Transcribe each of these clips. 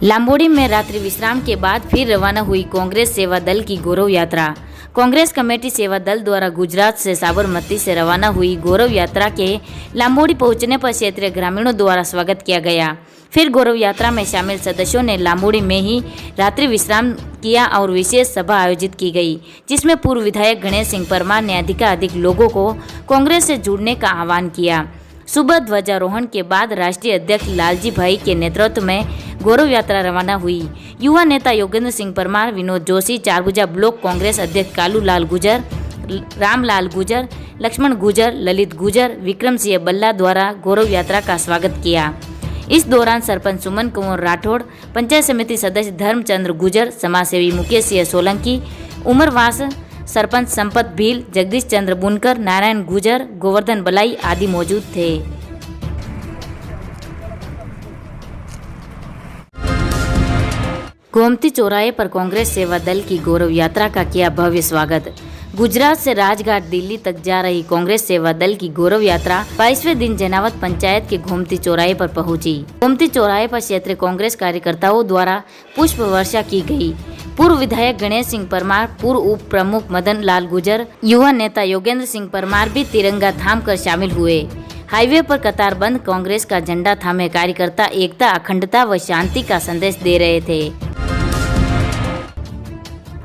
लांबोड़ी में रात्रि विश्राम के बाद फिर रवाना हुई कांग्रेस सेवा दल की गौरव यात्रा। कांग्रेस कमेटी सेवा दल द्वारा गुजरात से साबरमती से रवाना हुई गौरव यात्रा के लांबोड़ी पहुंचने पर क्षेत्रीय ग्रामीणों द्वारा स्वागत किया गया। फिर गौरव यात्रा में शामिल सदस्यों ने लांबोड़ी में ही रात्रि विश्राम किया और विशेष सभा आयोजित की गई, जिसमें पूर्व विधायक गणेश सिंह परमार ने अधिकाधिक लोगों को कांग्रेस से जुड़ने का आह्वान किया। सुबह ध्वजारोहण के बाद राष्ट्रीय अध्यक्ष लालजी भाई के नेतृत्व में गौरव यात्रा रवाना हुई। युवा नेता योगेंद्र सिंह परमार, विनोद जोशी, चारभुजा ब्लॉक कांग्रेस अध्यक्ष कालू लाल गुजर, रामलाल गुजर, लक्ष्मण गुजर, ललित गुजर, विक्रम सिंह बल्ला द्वारा गौरव यात्रा का स्वागत किया। इस दौरान सरपंच सुमन कुंवर राठौड़, पंचायत समिति सदस्य धर्मचंद्र गुजर, समाजसेवी मुकेश सिंह सोलंकी, उमरवास सरपंच संपत भील, जगदीश चंद्र बुनकर, नारायण गुजर, गोवर्धन बलाई आदि मौजूद थे। गोमती चौराहे पर कांग्रेस सेवा दल की गौरव यात्रा का किया भव्य स्वागत। गुजरात से राजघाट दिल्ली तक जा रही कांग्रेस सेवा दल की गौरव यात्रा 22वें दिन जनावत पंचायत के गोमती चौराहे पर पहुंची। गोमती चौराहे पर क्षेत्रीय कांग्रेस कार्यकर्ताओं द्वारा पुष्प वर्षा की गई। पूर्व विधायक गणेश सिंह परमार, पूर्व उप प्रमुख मदन लाल गुजर, युवा नेता योगेंद्र सिंह परमार भी तिरंगा थाम कर शामिल हुए। हाईवे पर कतारबंद कांग्रेस का झंडा थामे कार्यकर्ता एकता, अखंडता व शांति का संदेश दे रहे थे।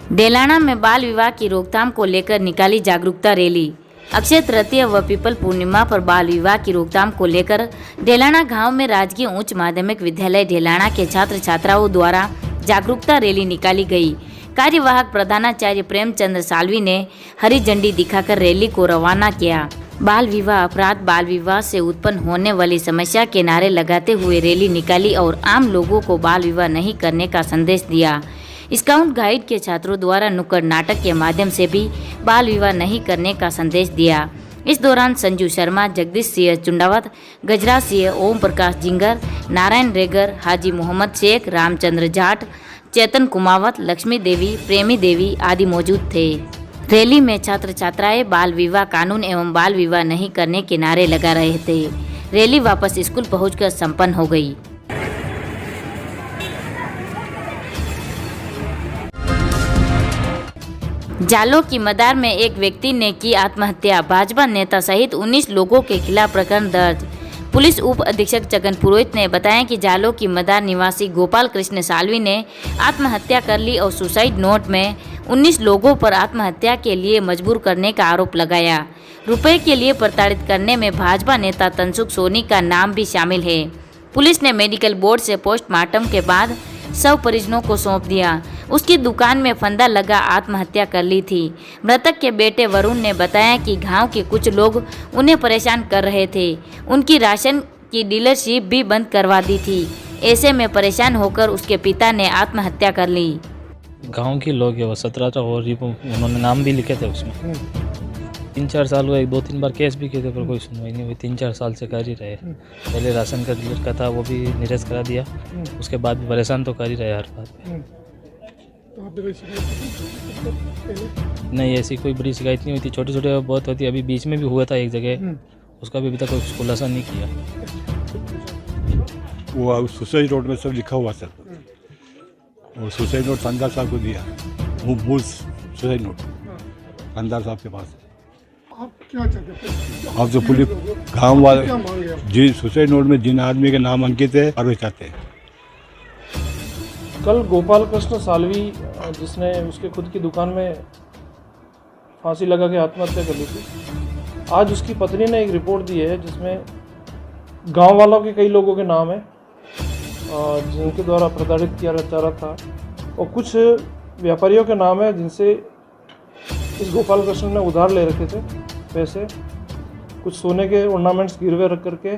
डेलाना में बाल विवाह की रोकथाम को लेकर निकाली जागरूकता रैली। अक्षय तृतीया व पीपल पूर्णिमा पर बाल विवाह की रोकथाम को लेकर डेलाना गांव में राजकीय उच्च माध्यमिक विद्यालय डेलाना के छात्र छात्राओं द्वारा जागरूकता रैली निकाली गई। कार्यवाहक प्रधानाचार्य प्रेमचंद्र सालवी ने हरी झंडी दिखाकर रैली को रवाना किया। बाल विवाह अपराध, बाल विवाह से उत्पन्न होने वाली समस्या के नारे लगाते हुए रैली निकाली और आम लोगों को बाल विवाह नहीं करने का संदेश दिया। स्काउट गाइड के छात्रों द्वारा नुक्कड़ नाटक के माध्यम से भी बाल विवाह नहीं करने का संदेश दिया। इस दौरान संजू शर्मा, जगदीश सिंह चुंडावत, गजराज सिंह, ओम प्रकाश जिंगर, नारायण रेगर, हाजी मोहम्मद शेख, रामचंद्र जाट, चेतन कुमावत, लक्ष्मी देवी, प्रेमी देवी आदि मौजूद थे। रैली में छात्र छात्राएं बाल विवाह कानून एवं बाल विवाह नहीं करने के नारे लगा रहे थे। रैली वापस स्कूल पहुंचकर संपन्न हो गई। जालों की मदार में एक व्यक्ति ने की आत्महत्या। भाजपा नेता सहित 19 लोगों के खिलाफ प्रकरण दर्ज। पुलिस उप अधीक्षक जगन पुरोहित ने बताया कि जालों की मदार निवासी गोपाल कृष्ण सालवी ने आत्महत्या कर ली और सुसाइड नोट में 19 लोगों पर आत्महत्या के लिए मजबूर करने का आरोप लगाया। रुपए के लिए प्रताड़ित करने में भाजपा नेता तनसुख सोनी का नाम भी शामिल है। पुलिस ने मेडिकल बोर्ड से पोस्टमार्टम के बाद शव परिजनों को सौंप दिया। उसकी दुकान में फंदा लगा आत्महत्या कर ली थी। मृतक के बेटे वरुण ने बताया कि गांव के कुछ लोग उन्हें परेशान कर रहे थे। उनकी राशन की डीलरशिप भी बंद करवा दी थी। ऐसे में परेशान होकर उसके पिता ने आत्महत्या कर ली। गांव के लोग वो 17 और उन्होंने नाम भी लिखे थे उसमें। 3-4 साल हुए, 2-3 बार केस भी किए थे पर कोई सुनवाई नहीं हुई। 3-4 साल से कर ही रहे। पहले राशन का डीलर का था, वो भी निरस्त करा दिया। उसके बाद भी परेशान तो कर ही रहे हर बात पे। नहीं, ऐसी कोई बड़ी शिकायत नहीं हुई थी, छोटी छोटी बहुत होती। अभी बीच में भी हुआ था एक जगह, उसका भी अभी तक कोई खुलासा नहीं किया। वो सुसाइड नोट में सब लिखा हुआ सर, और सुसाइड नोट फंदार साहब को दिया। वो मूल सुसाइड नोट फंदार साहब के पास। आप क्या चाहते हैं? अब जो पुलिस गाँव वाले जी सुसाइड नोट में जिन आदमी के नाम अंकित है और वे चाहते हैं। कल गोपाल कृष्ण सालवी, जिसने उसके खुद की दुकान में फांसी लगा के आत्महत्या कर ली थी, आज उसकी पत्नी ने एक रिपोर्ट दी है जिसमें गांव वालों के कई लोगों के नाम है जिनके द्वारा प्रताड़ित किया जा रहा था, और कुछ व्यापारियों के नाम है जिनसे इस गोपाल कृष्ण ने उधार ले रखे थे पैसे। कुछ सोने के ऑर्नामेंट्स गिरवे रख करके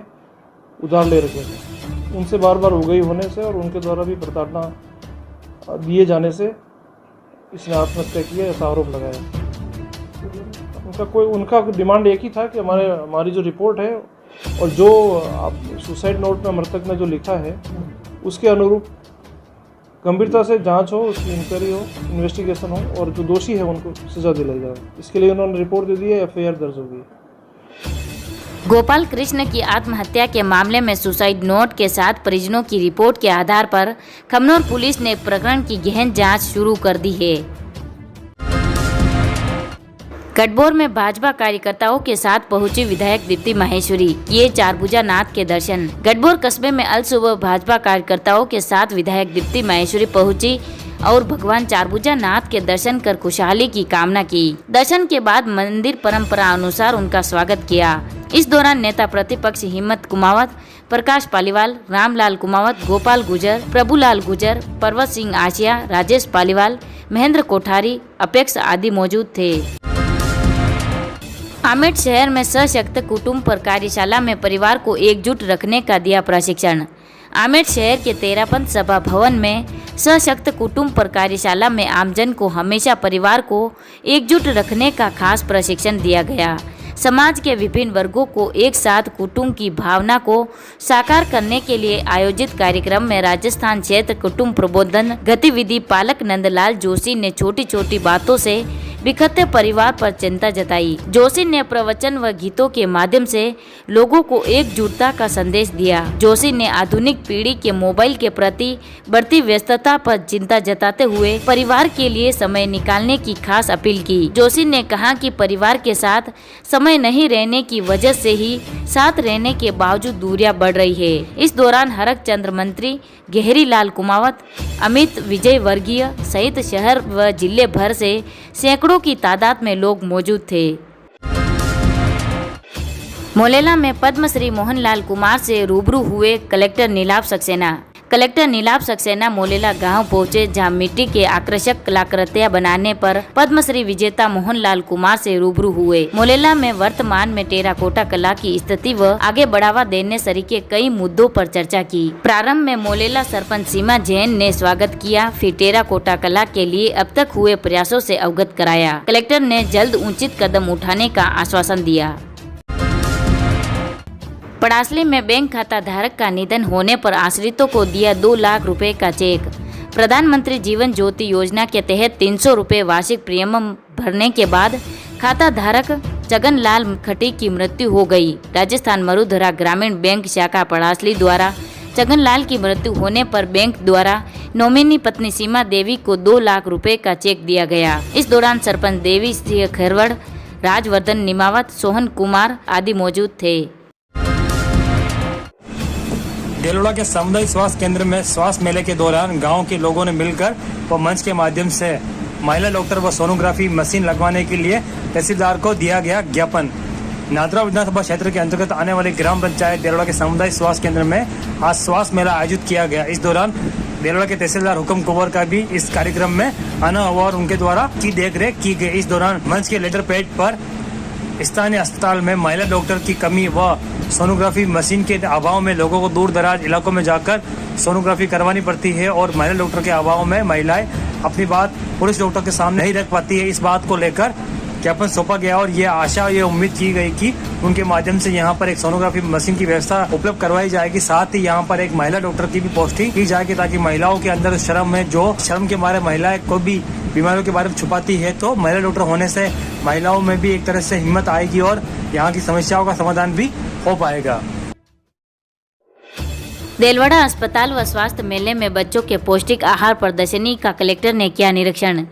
उधार ले रखे थे। उनसे बार बार उगई होने से और उनके द्वारा भी प्रताड़ना दिए जाने से इसने आत्महत्या की है, ऐसा आरोप लगाया। उनका डिमांड एक ही था कि हमारी जो रिपोर्ट है और जो सुसाइड नोट में मृतक ने जो लिखा है उसके अनुरूप गंभीरता से जांच हो, उसकी इंक्वायरी हो, इन्वेस्टिगेशन हो और जो दोषी है उनको सजा दिलाई जाए। इसके लिए उन्होंने रिपोर्ट दे दी है, FIR दर्ज हो गई है। गोपाल कृष्ण की आत्महत्या के मामले में सुसाइड नोट के साथ परिजनों की रिपोर्ट के आधार पर खमनोर पुलिस ने प्रकरण की गहन जांच शुरू कर दी है। गठबोर में भाजपा कार्यकर्ताओं के साथ पहुंची विधायक दीप्ति माहेश्वरी, किए चारभुजा नाथ के दर्शन। गठबोर कस्बे में अल सुबह भाजपा कार्यकर्ताओं के साथ विधायक दीप्ति माहेश्वरी पहुंची और भगवान चारभुजा नाथ के दर्शन कर खुशहाली की कामना की। दर्शन के बाद मंदिर परंपरा अनुसार उनका स्वागत किया। इस दौरान नेता प्रतिपक्ष हिम्मत कुमावत, प्रकाश पालीवाल, रामलाल कुमावत, गोपाल गुजर, प्रभुलाल गुजर, पर्वत सिंह आशिया, राजेश पालीवाल, महेंद्र कोठारी, अपेक्ष आदि मौजूद थे। आमेठ शहर में सशक्त कुटुंब पर कार्यशाला में परिवार को एकजुट रखने का दिया प्रशिक्षण। आमेठ शहर के तेरापंथ सभा भवन में सशक्त कुटुंब पर कार्यशाला में आमजन को हमेशा परिवार को एकजुट रखने का खास प्रशिक्षण दिया गया। समाज के विभिन्न वर्गों को एक साथ कुटुंब की भावना को साकार करने के लिए आयोजित कार्यक्रम में राजस्थान क्षेत्र कुटुंब प्रबोधन गतिविधि पालक नंदलाल जोशी ने छोटी छोटी बातों से बिखरते परिवार पर चिंता जताई। जोशी ने प्रवचन व गीतों के माध्यम से लोगों को एकजुटता का संदेश दिया। जोशी ने आधुनिक पीढ़ी के मोबाइल के प्रति बढ़ती व्यस्तता पर चिंता जताते हुए परिवार के लिए समय निकालने की खास अपील की। जोशी ने कहा कि परिवार के साथ समय नहीं रहने की वजह से ही साथ रहने के बावजूद दूरियां बढ़ रही है। इस दौरान हरक चंद्र मंत्री गहरी लाल कुमावत, अमित विजय वर्गीय सहित शहर व जिले भर से सैकड़ों की तादाद में लोग मौजूद थे। मोलेला में पद्मश्री मोहनलाल कुमार से रूबरू हुए कलेक्टर नीलाभ सक्सेना। कलेक्टर नीलाभ सक्सेना मोलेला गांव पहुंचे, जहां मिट्टी के आकर्षक कलाकृतियां बनाने पर पद्मश्री विजेता मोहनलाल कुमार से रूबरू हुए। मोलेला में वर्तमान में टेराकोटा कला की स्थिति व आगे बढ़ावा देने सरीके कई मुद्दों पर चर्चा की। प्रारंभ में मोलेला सरपंच सीमा जैन ने स्वागत किया, फिर टेराकोटा कला के लिए अब तक हुए प्रयासों से अवगत कराया। कलेक्टर ने जल्द उचित कदम उठाने का आश्वासन दिया। पड़ासली में बैंक खाता धारक का निधन होने पर आश्रितों को दिया 2 लाख रुपए का चेक। प्रधानमंत्री जीवन ज्योति योजना के तहत 300 रुपए वार्षिक प्रीमियम भरने के बाद खाता धारक जगनलाल खटी की मृत्यु हो गई। राजस्थान मरुधरा ग्रामीण बैंक शाखा पड़ासली द्वारा जगनलाल की मृत्यु होने पर बैंक द्वारा नॉमिनी पत्नी सीमा देवी को 2 लाख रुपए का चेक दिया गया। इस दौरान सरपंच देवी सिंह खरवड़, राजवर्धन निमावत, सोहन कुमार आदि मौजूद थे। देलवाड़ा के सामुदायिक स्वास्थ्य केंद्र में स्वास्थ्य मेले के दौरान गांव के लोगों ने मिलकर व मंच के माध्यम से महिला डॉक्टर व सोनोग्राफी मशीन लगवाने के लिए तहसीलदार को दिया गया ज्ञापन। नादरा विधानसभा क्षेत्र के अंतर्गत आने वाले ग्राम पंचायत देलवाड़ा के सामुदायिक स्वास्थ्य केंद्र में आज स्वास्थ्य मेला आयोजित किया गया। इस दौरान देलवाड़ा के तहसीलदार हुक्म कुंवर का भी इस कार्यक्रम में आना हुआ और उनके द्वारा की देखरेख की गई। इस दौरान मंच के लेटर पैड पर स्थानीय अस्पताल में महिला डॉक्टर की कमी व सोनोग्राफी मशीन के अभाव में लोगों को दूर दराज इलाकों में जाकर सोनोग्राफी करवानी पड़ती है और महिला डॉक्टर के अभाव में महिलाएं अपनी बात पुरुष डॉक्टर के सामने नहीं रख पाती है। इस बात को लेकर ज्ञापन सौंपा गया और ये आशा ये उम्मीद की गई कि उनके माध्यम से यहाँ पर एक सोनोग्राफी मशीन की व्यवस्था उपलब्ध करवाई जाएगी। साथ ही यहाँ पर एक महिला डॉक्टर की भी पोस्टिंग की जाएगी ताकि महिलाओं के अंदर शर्म है, जो शर्म के मारे महिलाएं कोई भी बीमारियों के बारे में छुपाती है, तो महिला डॉक्टर होने से महिलाओं में भी एक तरह से हिम्मत आएगी और यहाँ की समस्याओं का समाधान भी हो पाएगा। देलवाड़ा अस्पताल व स्वास्थ्य मेले में बच्चों के पौष्टिक आहार प्रदर्शनी का कलेक्टर ने किया निरीक्षण।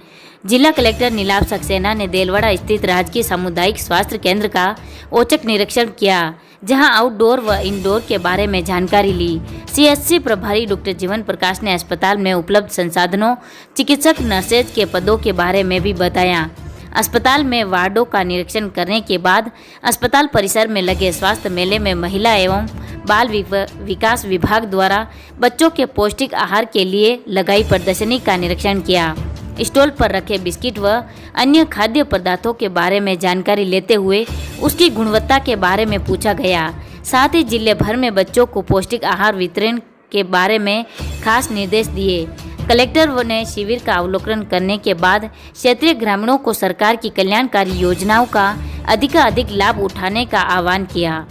जिला कलेक्टर नीलाभ सक्सेना ने देलवाड़ा स्थित राजकीय सामुदायिक स्वास्थ्य केंद्र का औचक निरीक्षण किया, जहां आउटडोर व इंडोर के बारे में जानकारी ली। सीएचसी प्रभारी डॉक्टर जीवन प्रकाश ने अस्पताल में उपलब्ध संसाधनों, चिकित्सक नर्सेज के पदों के बारे में भी बताया। अस्पताल में वार्डों का निरीक्षण करने के बाद अस्पताल परिसर में लगे स्वास्थ्य मेले में महिला एवं बाल विकास विभाग द्वारा बच्चों के पौष्टिक आहार के लिए लगाई प्रदर्शनी का निरीक्षण किया। स्टॉल पर रखे बिस्किट व अन्य खाद्य पदार्थों के बारे में जानकारी लेते हुए उसकी गुणवत्ता के बारे में पूछा गया। साथ ही जिले भर में बच्चों को पौष्टिक आहार वितरण के बारे में खास निर्देश दिए। कलेक्टर ने शिविर का अवलोकन करने के बाद क्षेत्रीय ग्रामीणों को सरकार की कल्याणकारी योजनाओं का अधिकाधिक लाभ उठाने का आह्वान किया।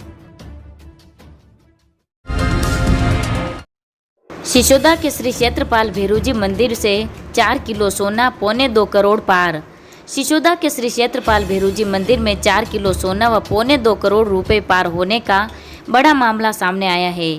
सिसोदा के श्री क्षेत्रपाल भेरूजी मंदिर से 4 किलो सोना 1.25 करोड़ पार। सिसोदा के श्री क्षेत्रपाल भेरूजी मंदिर में 4 किलो सोना व 1.25 करोड़ रुपए पार होने का बड़ा मामला सामने आया है।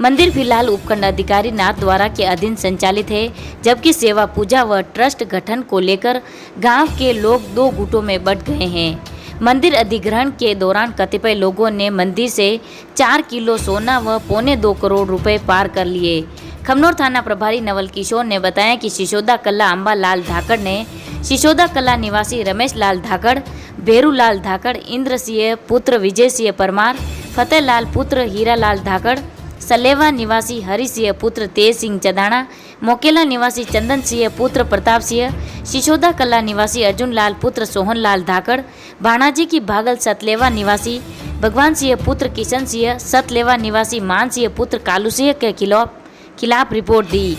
मंदिर फिलहाल उपखंड अधिकारी नाथ द्वारा के अधीन संचालित है, जबकि सेवा पूजा व ट्रस्ट गठन को लेकर गांव के लोग 2 गुटों में बंट गए हैं। मंदिर अधिग्रहण के दौरान कतिपय लोगों ने मंदिर से 4 किलो सोना व 1.25 करोड़ रुपए पार कर लिए। खमनोर थाना प्रभारी नवल किशोर ने बताया कि सिसोदा कला अंबा लाल धाकड़ ने सिसोदा कला निवासी रमेश लाल धाकड़, भेरू लाल धाकड़, इंद्र सिंह पुत्र विजय सिंह परमार, फतेह लाल पुत्र हीरा लाल धाकड़, सलेवा निवासी हरि सिंह पुत्र तेज सिंह चदाना, मोकेला निवासी चंदन सिंह पुत्र प्रताप सिंह, सिसोदा कला निवासी अर्जुन लाल पुत्र सोहन लाल धाकड़, भाणाजी की भागल सतलेवा निवासी भगवान सिंह पुत्र किशन सिंह, सतलेवा निवासी मान सिंह पुत्र कालू सिंह के खिलाफ रिपोर्ट दी।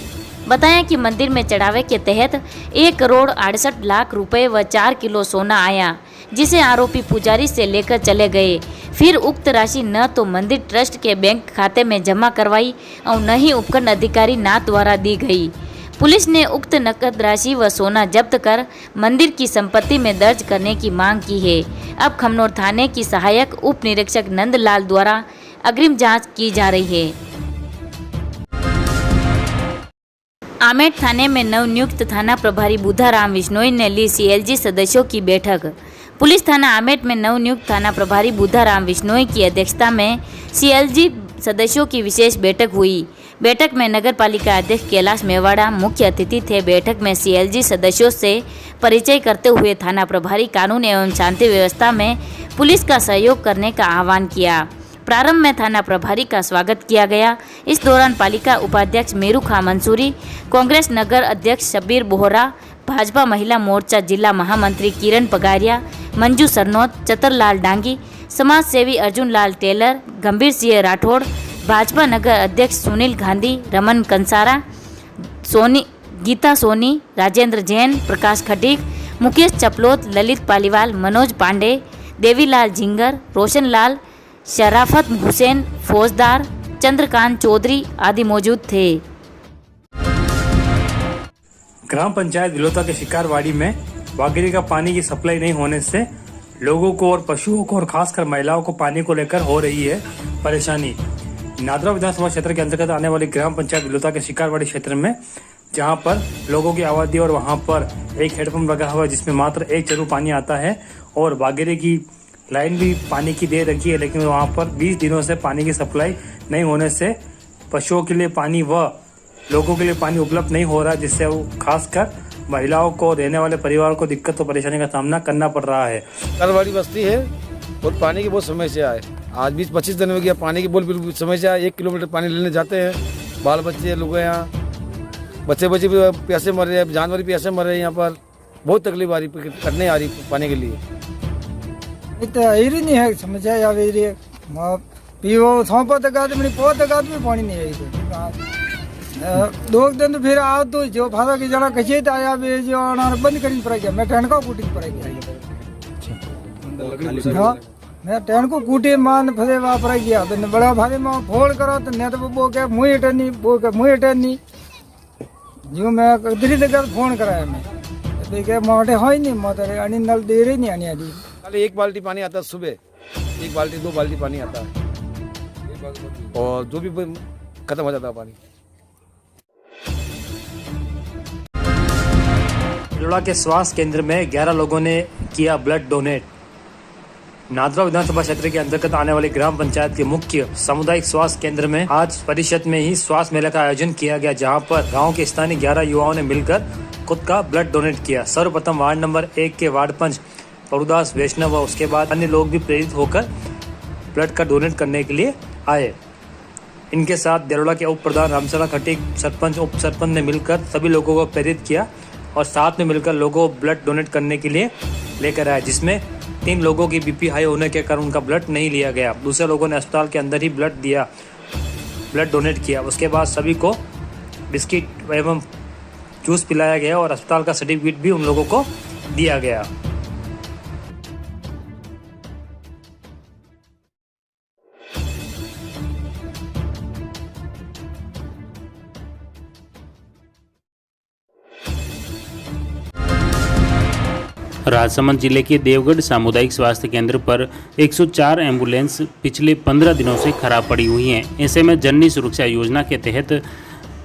बताया कि मंदिर में चढ़ावे के तहत 1 करोड़ 68 लाख रुपए व 4 किलो सोना आया, जिसे आरोपी पुजारी से लेकर चले गए। फिर उक्त राशि न तो मंदिर ट्रस्ट के बैंक खाते में जमा करवाई और न ही उपखंड अधिकारी नाथ द्वारा दी गई। पुलिस ने उक्त नकद राशि व सोना जब्त कर मंदिर की संपत्ति में दर्ज करने की मांग की है। अब खमनोर थाने की सहायक उप निरीक्षक नंदलाल द्वारा अग्रिम जांच की जा रही है। आमेट थाने में नवनियुक्त थाना प्रभारी बुधाराम विश्नोई ने ली सीएलजी सदस्यों की बैठक। पुलिस थाना आमेट में नवनियुक्त थाना प्रभारी बुधाराम विश्नोई की अध्यक्षता में सीएलजी सदस्यों की विशेष बैठक हुई। बैठक में नगर पालिका अध्यक्ष कैलाश मेवाड़ा मुख्य अतिथि थे। बैठक में सीएलजी सदस्यों से परिचय करते हुए थाना प्रभारी कानून एवं शांति व्यवस्था में पुलिस का सहयोग करने का आह्वान किया। प्रारंभ में थाना प्रभारी का स्वागत किया गया। इस दौरान पालिका उपाध्यक्ष मेरू खां मंसूरी, कांग्रेस नगर अध्यक्ष शब्बीर बोहरा, भाजपा महिला मोर्चा जिला महामंत्री किरण पगारिया, मंजू सरनोत, चतरलाल डांगी, समाज सेवी अर्जुन लाल टेलर, गंभीर सिंह राठौड़, भाजपा नगर अध्यक्ष सुनील गांधी, रमन कंसारा, गीता सोनी, राजेंद्र जैन, प्रकाश खटीक, मुकेश चपलोत, ललित पालीवाल, मनोज पांडे, देवीलाल झिंगर, रोशन लाल, शराफत हुसैन, फौजदार, चंद्रकांत चौधरी आदि मौजूद थे। ग्राम पंचायत विलोता के शिकारवाड़ी में बागेरी का पानी की सप्लाई नहीं होने से लोगों को और पशुओं को और खासकर महिलाओं को पानी को लेकर हो रही है परेशानी। नादरा विधानसभा क्षेत्र के अंतर्गत आने वाली ग्राम पंचायत विलोता के शिकारवाड़ी क्षेत्र में जहां पर लोगों की आबादी और वहां पर एक हेडपंप लगा हुआ है जिसमें मात्र 1 चरू पानी आता है और बागेरी की लाइन भी पानी की दे रखी है, लेकिन वहां पर 20 दिनों से पानी की सप्लाई नहीं होने से पशुओं के लिए पानी व लोगों के लिए पानी उपलब्ध नहीं हो रहा है, जिससे वो खासकर महिलाओं को रहने वाले परिवार को दिक्कत और परेशानी का सामना करना पड़ रहा है। शिकारवाड़ी बस्ती है और पानी की बहुत समस्या है। आज 20-25 दिन हो गया पानी की बिल्कुल समस्या है। 1 किलोमीटर पानी लेने जाते हैं, बाल बच्चे लोग यहाँ बच्चे भी प्यासे मर रहे हैं, जानवर भी प्यासे मर रहे हैं। यहाँ पर बहुत तकलीफ आ रही करने आ रही पानी के लिए। नहीं है समस्या या पीओ सौंपा तक आदमी भी पानी नहीं है। 2 दिन तो फिर आओ तो जो भाषा की जरा कचे आया जो बंद करनी पड़ेगी। मैं ट्रेन को कूटी पड़ेगी। हाँ मैं ट्रेन को कूटी मान फसे वहाँ पर गया तो बड़ा भारी में फोड़ करो तो नहीं तो वो क्या मुँह अटैनी जो मैं दिल्ली तक फोन कराया मैं देखिए मोटे हो ही नहीं मोटे अनि नल दे रही नहीं आनी आदि। 1 बाल्टी पानी आता है सुबह, 1 बाल्टी 2 बाल्टी पानी आता है और जो भी खत्म हो जाता है पानी। तिलोड़ा के स्वास्थ्य केंद्र में 11 लोगों ने किया ब्लड डोनेट। नादरा विधानसभा क्षेत्र के अंतर्गत आने वाली ग्राम पंचायत के मुख्य सामुदायिक स्वास्थ्य केंद्र में आज परिषद में ही स्वास्थ्य मेले का आयोजन किया गया, जहां पर गांव के स्थानीय 11 युवाओं ने मिलकर खुद का ब्लड डोनेट किया। सर्वप्रथम वार्ड नंबर 1 के वार्ड पंच प्रभुदास वैष्णव व उसके बाद अन्य लोग भी प्रेरित होकर ब्लड का डोनेट करने के लिए आए। इनके साथ देरोला के उप प्रधान रामचला खटीक, सरपंच उप सरपंच ने मिलकर सभी लोगों को प्रेरित किया और साथ में मिलकर लोगों को ब्लड डोनेट करने के लिए लेकर आए, जिसमें 3 लोगों की बीपी हाई होने के कारण उनका ब्लड नहीं लिया गया। दूसरे लोगों ने अस्पताल के अंदर ही ब्लड डोनेट किया। उसके बाद सभी को बिस्किट एवं जूस पिलाया गया और अस्पताल का सर्टिफिकेट भी उन लोगों को दिया गया। राजसमंद जिले के देवगढ़ सामुदायिक स्वास्थ्य केंद्र पर 104 एम्बुलेंस पिछले 15 दिनों से खराब पड़ी हुई हैं। ऐसे में जननी सुरक्षा योजना के तहत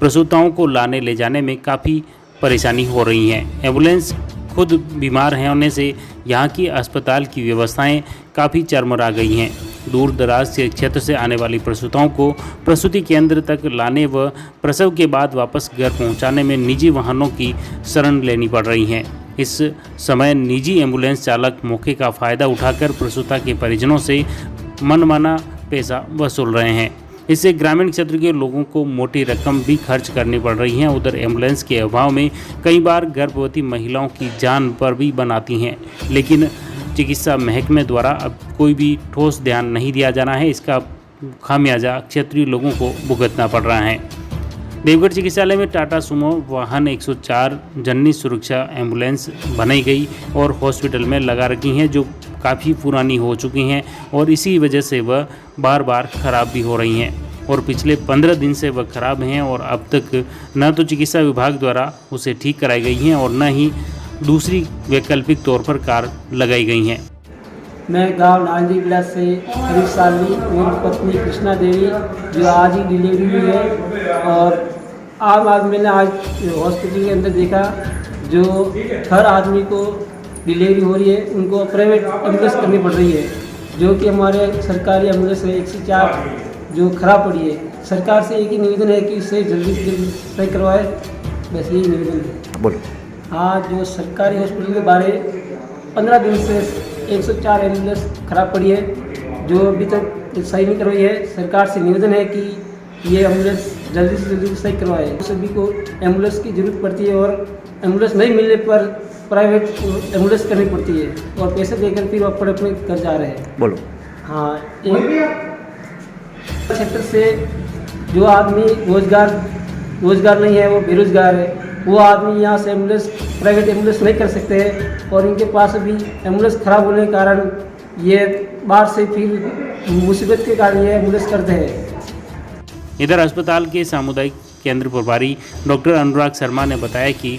प्रसूताओं को लाने ले जाने में काफ़ी परेशानी हो रही है। एम्बुलेंस खुद बीमार होने से यहाँ की अस्पताल की व्यवस्थाएं काफ़ी चरमरा गई हैं। दूर दराज के क्षेत्र से आने वाली प्रसूताओं को प्रसूति केंद्र तक लाने व प्रसव के बाद वापस घर पहुँचाने में निजी वाहनों की शरण लेनी पड़ रही है। इस समय निजी एम्बुलेंस चालक मौके का फ़ायदा उठाकर प्रसूता के परिजनों से मनमाना पैसा वसूल रहे हैं। इससे ग्रामीण क्षेत्र के लोगों को मोटी रकम भी खर्च करनी पड़ रही है। उधर एम्बुलेंस के अभाव में कई बार गर्भवती महिलाओं की जान पर भी बनाती हैं, लेकिन चिकित्सा महकमे द्वारा अब कोई भी ठोस ध्यान नहीं दिया जाना है। इसका खामियाजा क्षेत्रीय लोगों को भुगतना पड़ रहा है। देवगढ़ चिकित्सालय में टाटा सुमो वाहन 104 जननी सुरक्षा एम्बुलेंस बनाई गई और हॉस्पिटल में लगा रखी हैं, जो काफ़ी पुरानी हो चुकी हैं और इसी वजह से वह बार बार ख़राब भी हो रही हैं और पिछले 15 दिन से वह ख़राब हैं और अब तक न तो चिकित्सा विभाग द्वारा उसे ठीक कराई गई हैं और न ही दूसरी वैकल्पिक तौर पर कार लगाई गई हैं। मैं गांव नांदी बिला से हरीश सालवी, मेरी पत्नी कृष्णा देवी जो आज ही डिलीवरी हुई है, और आज मैंने आज हॉस्पिटल के अंदर देखा जो हर आदमी को डिलीवरी हो रही है उनको प्राइवेट एम्बुलेंस करनी पड़ रही है, जो कि हमारे सरकारी एम्बुलेंस है 104 जो खराब पड़ी है। सरकार से एक ही निवेदन है कि इसे जल्दी से जल्दी सही करवाए, बस यही निवेदन है। बोलो। हाँ, जो सरकारी हॉस्पिटल के बारे 15 दिन से 104 एम्बुलेंस खराब पड़ी है जो अभी तक सही नहीं करवाई है। सरकार से निवेदन है कि ये एम्बुलेंस जल्दी से जल्दी सही करवाए। सभी को एम्बुलेंस की ज़रूरत पड़ती है और एम्बुलेंस नहीं मिलने पर प्राइवेट एम्बुलेंस करनी पड़ती है और पैसे देकर फिर अपने अपने घर जा रहे हैं। बोलो। हाँ, एक क्षेत्र से जो आदमी रोजगार नहीं है, वो बेरोजगार है, वो आदमी यहाँ से एम्बुलेंस प्राइवेट एम्बुलेंस नहीं कर सकते हैं और इनके पास भी एम्बुलेंस खराब होने के कारण ये बाहर से फिर मुसीबत के कारण ये एम्बुलेंस करते हैं। इधर अस्पताल के सामुदायिक केंद्र प्रभारी डॉक्टर अनुराग शर्मा ने बताया कि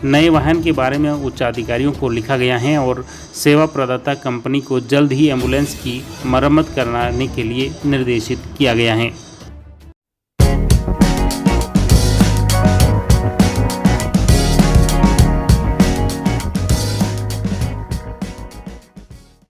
नए वाहन के बारे में उच्चाधिकारियों को लिखा गया है और सेवा प्रदाता कंपनी को जल्द ही एम्बुलेंस की मरम्मत कराने के लिए निर्देशित किया गया है।